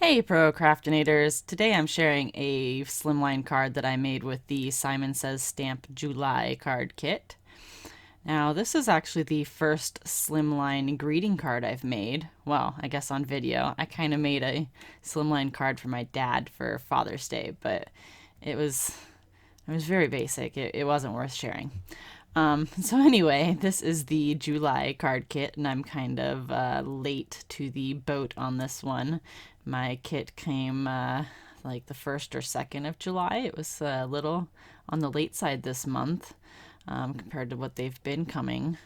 Hey Procraftinators! Today I'm sharing a Slimline card that I made with the Simon Says Stamp July card kit. Now this is actually the first Slimline greeting card I've made. Well, I guess on video. I kind of made a Slimline card for my dad for Father's Day, but it was very basic. It wasn't worth sharing. So anyway, this is the July card kit, and I'm kind of late to the boat on this one. My kit came like the 1st or 2nd of July. It was a little on the late side this month compared to what they've been coming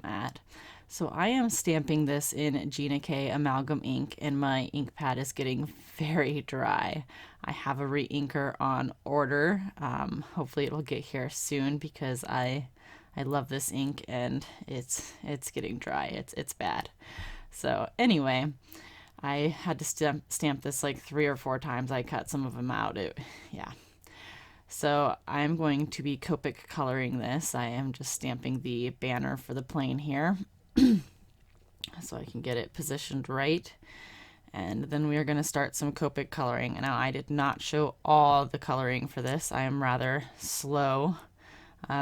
at. So I am stamping this in Gina K amalgam ink, and my ink pad is getting very dry. I have a re-inker on order. Hopefully it will get here soon because I love this ink and it's getting dry. It's bad. So anyway, I had to stamp this like 3 or 4 times. I cut some of them out. Yeah. So I'm going to be Copic coloring this. I am just stamping the banner for the plane here so I can get it positioned right. And then we are going to start some Copic coloring. Now I did not show all the coloring for this. I am rather slow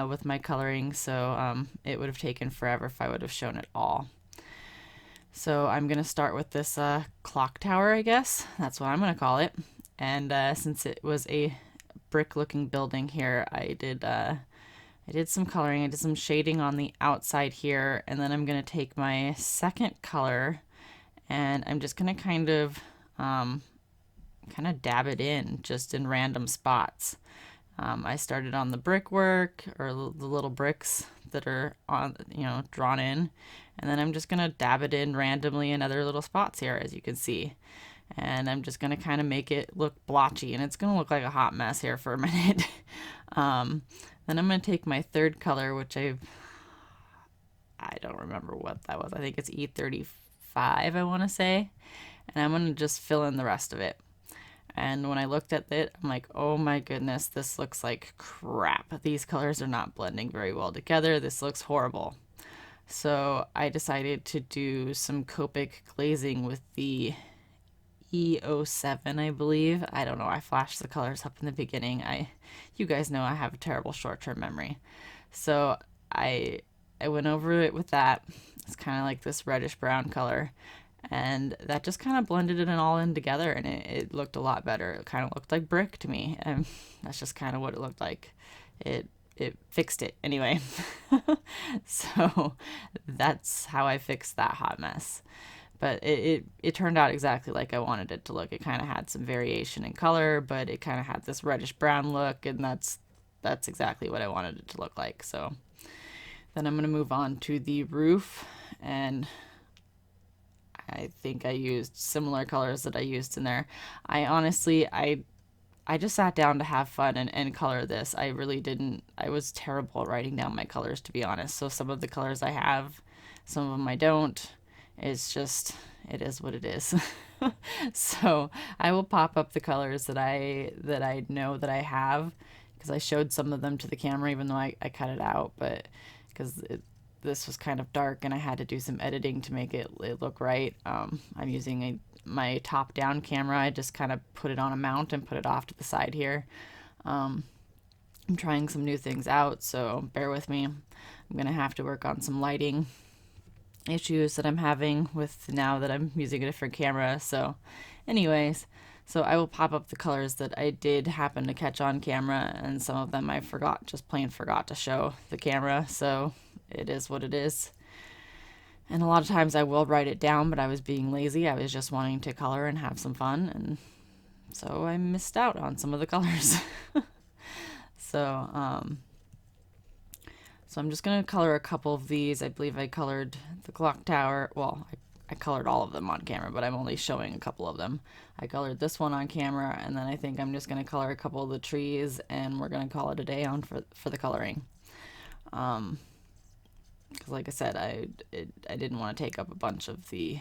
with my coloring, so it would have taken forever if I would have shown it all. So I'm going to start with this clock tower, I guess. That's what I'm going to call it. And since it was a brick-looking building here, I did some coloring. I did some shading on the outside here, and then I'm going to take my second color, and I'm just going to kind of dab it in just in random spots. I started on the brickwork, or the little bricks that are on, drawn in, and then I'm just gonna dab it in randomly in other little spots here, as you can see. And I'm just gonna kind of make it look blotchy, and it's gonna look like a hot mess here for a minute. Then I'm gonna take my third color, which I don't remember what that was. I think it's E35, I want to say, and I'm gonna just fill in the rest of it. And when I looked at it, I'm like, oh my goodness, this looks like crap. These colors are not blending very well together. This looks horrible. So I decided to do some Copic glazing with the E07, I believe. I don't know. I flashed the colors up in the beginning. You guys know I have a terrible short-term memory. So I went over it with that. It's kind of like this reddish brown color. And that just kind of blended it all in together, and it looked a lot better. It kind of looked like brick to me, and that's just kind of what it looked like. It fixed it anyway. So that's how I fixed that hot mess. But it turned out exactly like I wanted it to look. It kind of had some variation in color, but it kind of had this reddish brown look, and that's exactly what I wanted it to look like. So then I'm going to move on to the roof, and I think I used similar colors that I used in there. I honestly, I just sat down to have fun and color this. I really didn't. I was terrible at writing down my colors, to be honest. So some of the colors I have, some of them I don't. It's just, it is what it is. So I will pop up the colors that I know that I have, because I showed some of them to the camera, even though I cut it out, but because this was kind of dark and I had to do some editing to make it look right. I'm using my top-down camera. I just kind of put it on a mount and put it off to the side here. I'm trying some new things out, so bear with me. I'm going to have to work on some lighting issues that I'm having with now that I'm using a different camera. So anyways, so I will pop up the colors that I did happen to catch on camera, and some of them I just plain forgot to show the camera. So it is what it is. And a lot of times I will write it down, but I was being lazy. I was just wanting to color and have some fun, and so I missed out on some of the colors. So I'm just going to color a couple of these. I believe I colored the clock tower. Well, I colored all of them on camera, but I'm only showing a couple of them. I colored this one on camera, and then I think I'm just going to color a couple of the trees, and we're going to call it a day on for the coloring. Because like I said, I didn't want to take up a bunch of the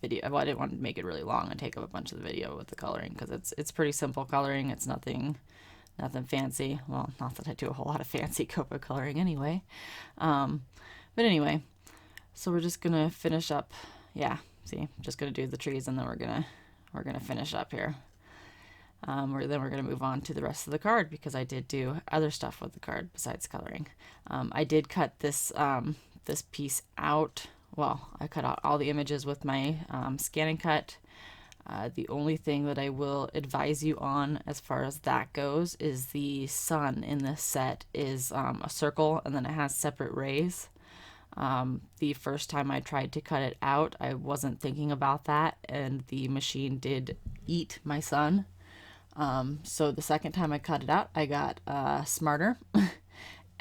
video. Well, I didn't want to make it really long and take up a bunch of the video with the coloring, because it's pretty simple coloring. It's nothing fancy. Well, not that I do a whole lot of fancy Copic coloring anyway. But anyway, so we're just gonna finish up. Yeah, see, just gonna do the trees, and then we're gonna we're going to finish up here. Then we're going to move on to the rest of the card because I did do other stuff with the card besides coloring. I did cut this this piece out. Well, I cut out all the images with my scan and cut. The only thing that I will advise you on as far as that goes is the sun in this set is a circle, and then it has separate rays. The first time I tried to cut it out, I wasn't thinking about that, and the machine did eat my sun. So the second time I cut it out, I got smarter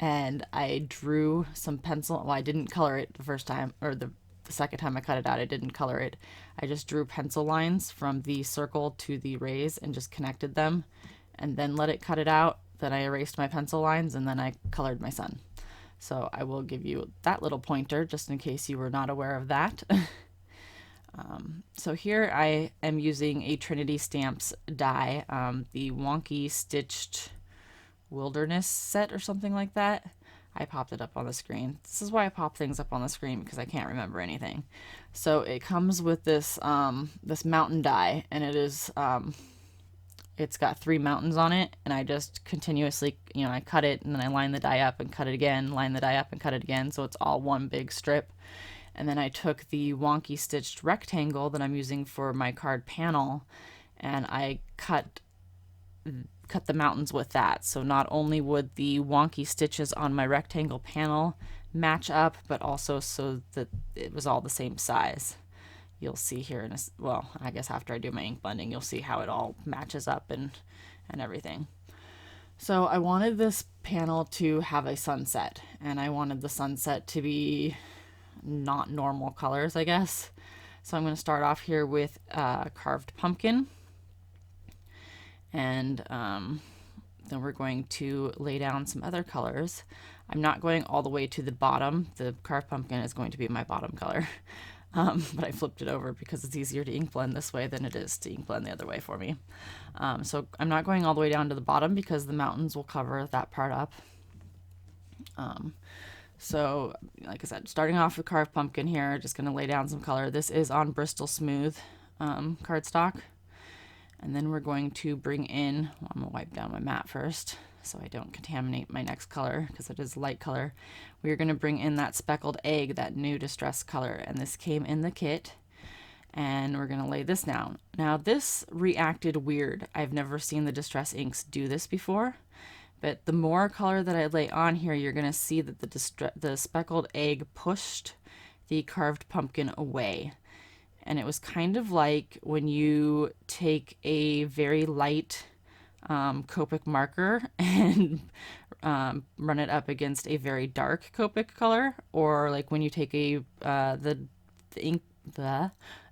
and I drew some pencil. Well, I didn't color it the first time, or the second time I cut it out, I didn't color it. I just drew pencil lines from the circle to the rays and just connected them and then let it cut it out. Then I erased my pencil lines and then I colored my sun. So I will give you that little pointer just in case you were not aware of that. So here I am using a Trinity Stamps die, the Wonky Stitched Wilderness set or something like that. I popped it up on the screen. This is why I pop things up on the screen, because I can't remember anything. So it comes with this this mountain die, and it is it's got 3 mountains on it, and I just continuously, I cut it and then I line the die up and cut it again, line the die up and cut it again, so it's all one big strip. And then I took the Wonky stitched rectangle that I'm using for my card panel, and I cut the mountains with that. So not only would the wonky stitches on my rectangle panel match up, but also so that it was all the same size. You'll see here in well, I guess after I do my ink blending, you'll see how it all matches up and everything. So I wanted this panel to have a sunset, and I wanted the sunset to be not normal colors, I guess. So I'm going to start off here with carved pumpkin, and then we're going to lay down some other colors. I'm not going all the way to the bottom. The carved pumpkin is going to be my bottom color, but I flipped it over because it's easier to ink blend this way than it is to ink blend the other way for me. So I'm not going all the way down to the bottom because the mountains will cover that part up. So like I said, starting off with carved pumpkin here, just going to lay down some color. This is on Bristol Smooth cardstock. And then we're going to bring in, well, I'm going to wipe down my mat first so I don't contaminate my next color because it is light color. We're going to bring in that speckled egg, that new distress color, and this came in the kit. And we're going to lay this down. Now this reacted weird. I've never seen the distress inks do this before. But the more color that I lay on here, you're going to see that the speckled egg pushed the carved pumpkin away. And it was kind of like when you take a very light Copic marker and run it up against a very dark Copic color, or like when you take a the ink,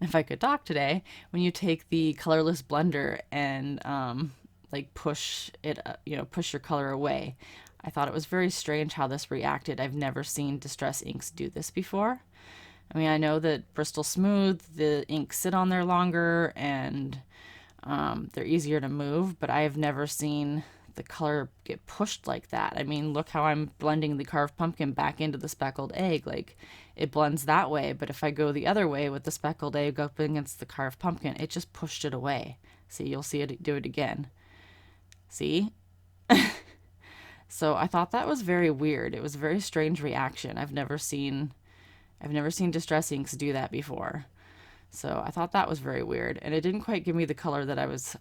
if I could talk today, when you take the colorless blender and like push it, push your color away. I thought it was very strange how this reacted. I've never seen distress inks do this before. I mean, I know that Bristol Smooth, the inks sit on there longer and they're easier to move, but I have never seen the color get pushed like that. I mean, look how I'm blending the carved pumpkin back into the speckled egg. Like, it blends that way, but if I go the other way with the speckled egg up against the carved pumpkin, it just pushed it away. See, you'll see it do it again. See? So I thought that was very weird. It was a very strange reaction. I've never seen distress inks do that before. So I thought that was very weird. And it didn't quite give me the color that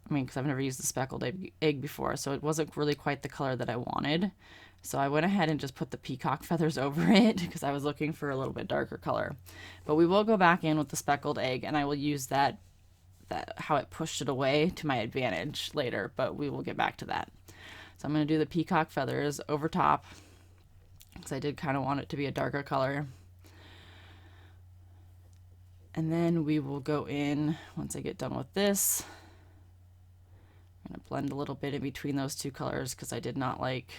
because I've never used the speckled egg before, so it wasn't really quite the color that I wanted. So I went ahead and just put the peacock feathers over it because I was looking for a little bit darker color. But we will go back in with the speckled egg, and I will use that how it pushed it away to my advantage later, but we will get back to that. So I'm going to do the peacock feathers over top because I did kind of want it to be a darker color. And then we will go in, once I get done with this, I'm going to blend a little bit in between those two colors because I did not like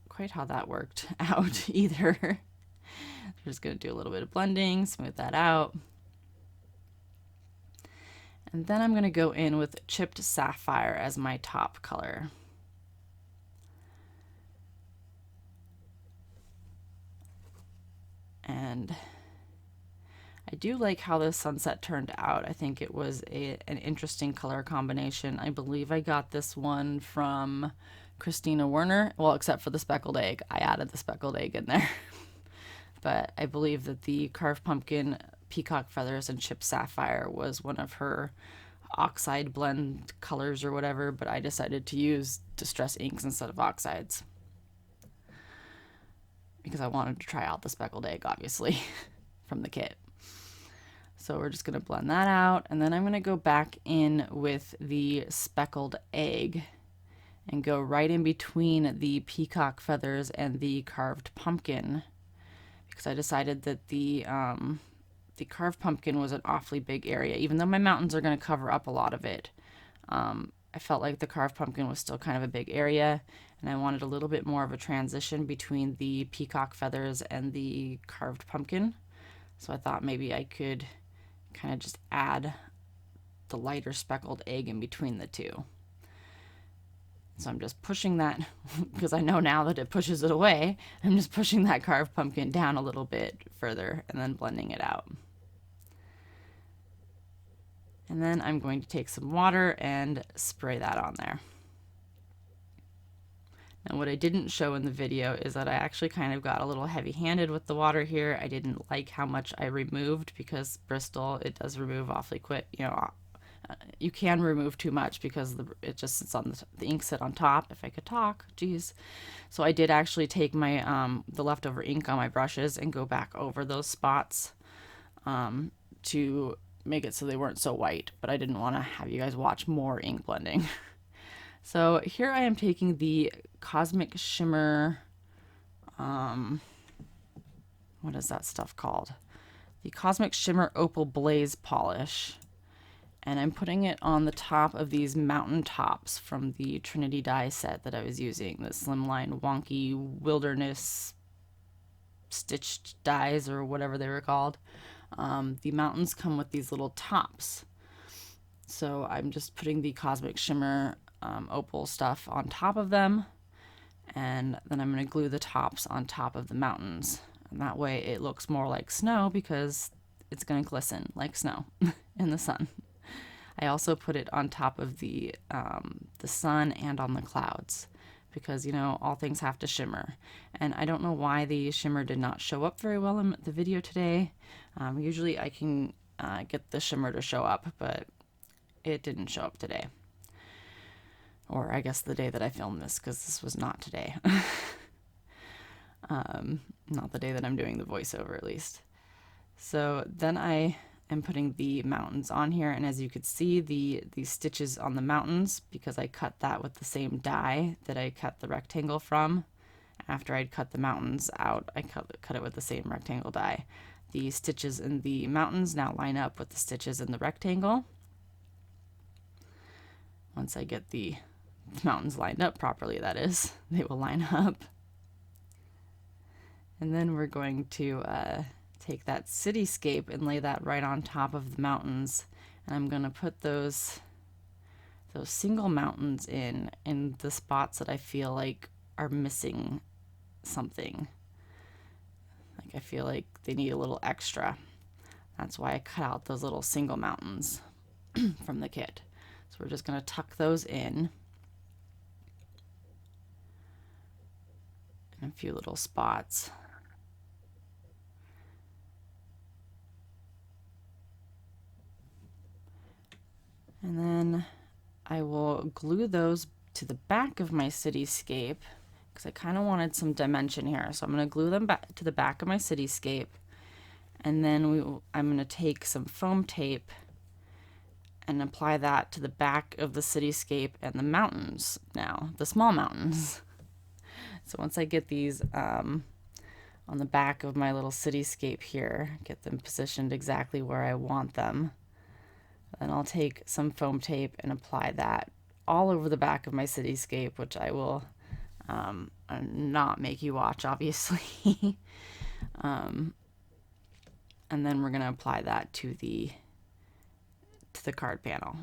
quite how that worked out either. I'm just going to do a little bit of blending, smooth that out. And then I'm going to go in with chipped sapphire as my top color. And I do like how this sunset turned out. I think it was an interesting color combination. I believe I got this one from Christina Werner. Well, except for the speckled egg. I added the speckled egg in there. But I believe that the carved pumpkin, peacock feathers, and chipped sapphire was one of her oxide blend colors or whatever, but I decided to use distress inks instead of oxides because I wanted to try out the speckled egg, obviously, from the kit. So we're just going to blend that out, and then I'm going to go back in with the speckled egg and go right in between the peacock feathers and the carved pumpkin, because I decided that the carved pumpkin was an awfully big area. Even though my mountains are going to cover up a lot of it, I felt like the carved pumpkin was still kind of a big area, and I wanted a little bit more of a transition between the peacock feathers and the carved pumpkin. So I thought maybe I could kind of just add the lighter speckled egg in between the two. So I'm just pushing that, because I know now that it pushes it away, I'm just pushing that carved pumpkin down a little bit further and then blending it out. And then I'm going to take some water and spray that on there. Now what I didn't show in the video is that I actually kind of got a little heavy-handed with the water here. I didn't like how much I removed, because Bristol, it does remove awfully quick. You know, you can remove too much because it just sits on the ink sit on top. If I could talk, geez. So I did actually take my the leftover ink on my brushes and go back over those spots to make it so they weren't so white, but I didn't want to have you guys watch more ink blending. So here I am taking the Cosmic Shimmer, what is that stuff called? The Cosmic Shimmer Opal Blaze Polish. And I'm putting it on the top of these mountain tops from the Trinity die set that I was using, the Slimline Wonky Wilderness stitched dies, or whatever they were called. The mountains come with these little tops. So I'm just putting the Cosmic Shimmer opal stuff on top of them, and then I'm going to glue the tops on top of the mountains. And that way it looks more like snow, because it's going to glisten like snow in the sun. I also put it on top of the sun and on the clouds, because, you know, all things have to shimmer. And I don't know why the shimmer did not show up very well in the video today. Usually I can get the shimmer to show up, but it didn't show up today. Or I guess the day that I filmed this, because this was not today. Not the day that I'm doing the voiceover, at least. So then I am putting the mountains on here, and as you could see, the stitches on the mountains, because I cut that with the same die that I cut the rectangle from. After I'd cut the mountains out, I cut it with the same rectangle die. The stitches in the mountains now line up with the stitches in the rectangle. Once I get the mountains lined up properly, that is, they will line up. And then we're going to take that cityscape and lay that right on top of the mountains, and I'm going to put those single mountains in the spots that I feel like are missing something. Like I feel like they need a little extra. That's why I cut out those little single mountains from the kit. So we're just going to tuck those in a few little spots. And then I will glue those to the back of my cityscape, because I kind of wanted some dimension here. So I'm going to glue them back to the back of my cityscape. And then I'm going to take some foam tape and apply that to the back of the cityscape and the mountains now, the small mountains. So once I get these on the back of my little cityscape here, get them positioned exactly where I want them, then I'll take some foam tape and apply that all over the back of my cityscape, which I will not make you watch, obviously. And then we're going to apply that to the card panel.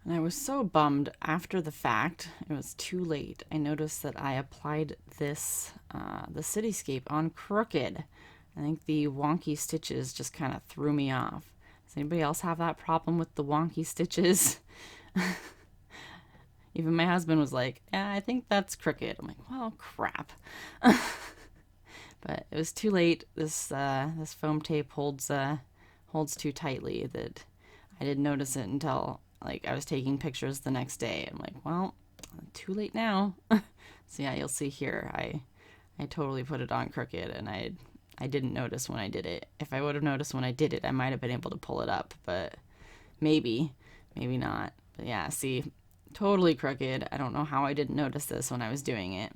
And I was so bummed after the fact. It was too late. I noticed that I applied this, the cityscape on crooked. I think the wonky stitches just kind of threw me off. Does anybody else have that problem with the wonky stitches? Even my husband was like, yeah, I think that's crooked. I'm like, well, crap. But it was too late. This foam tape holds too tightly that I didn't notice it until like I was taking pictures the next day. I'm like, well, too late now. So yeah, you'll see here. I totally put it on crooked, and I didn't notice when I did it. If I would have noticed when I did it, I might have been able to pull it up, but maybe not. But yeah, see, totally crooked. I don't know how I didn't notice this when I was doing it.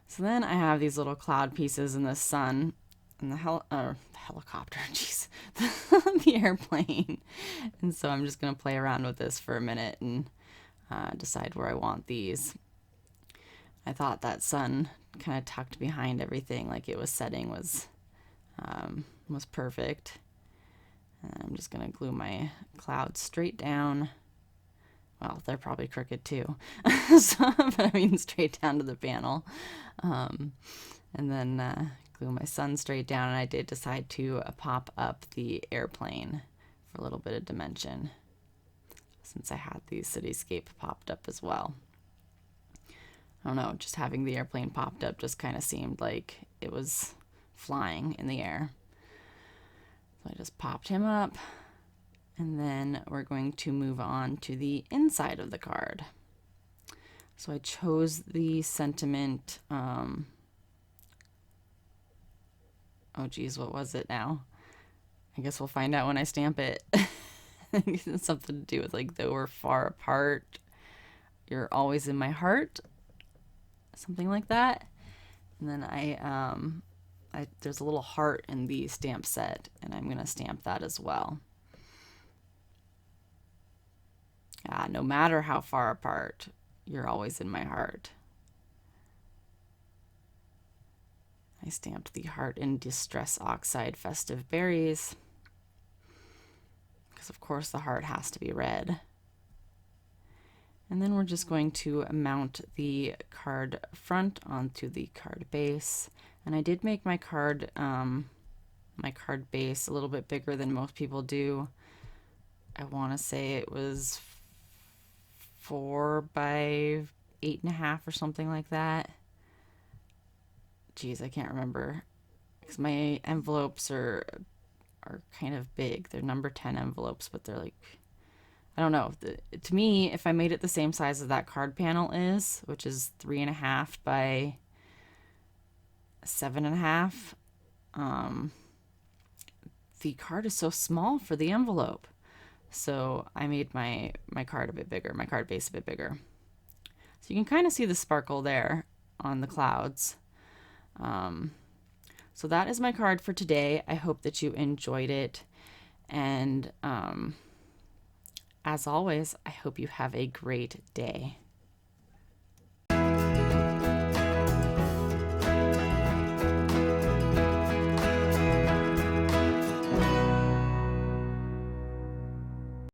So then I have these little cloud pieces in the sun and the helicopter, jeez, the airplane. And so I'm just going to play around with this for a minute and decide where I want these. I thought that sun kind of tucked behind everything, like it was setting, was perfect. And I'm just going to glue my clouds straight down. Well, they're probably crooked too. So, but I mean straight down to the panel. And then glue my sun straight down. And I did decide to pop up the airplane for a little bit of dimension, since I had the cityscape popped up as well. I don't know, just having the airplane popped up just kind of seemed like it was flying in the air. So I just popped him up. And then we're going to move on to the inside of the card. So I chose the sentiment. Oh geez, what was it now? I guess we'll find out when I stamp it. It's something to do with like, though we're far apart, you're always in my heart. Something like that. And then there's a little heart in the stamp set, and I'm going to stamp that as well. No matter how far apart, you're always in my heart. I stamped the heart in Distress Oxide Festive Berries, because of course the heart has to be red. And then we're just going to mount the card front onto the card base. And I did make my card base a little bit bigger than most people do. I want to say it was 4 by 8.5 or something like that. Geez, I can't remember, because my envelopes are kind of big. They're number 10 envelopes, but they're like, I don't know. To me, if I made it the same size as that card panel is, which is 3.5 by 7.5, the card is so small for the envelope. So I made my card a bit bigger, my card base a bit bigger. So you can kind of see the sparkle there on the clouds. So that is my card for today. I hope that you enjoyed it. And as always, I hope you have a great day.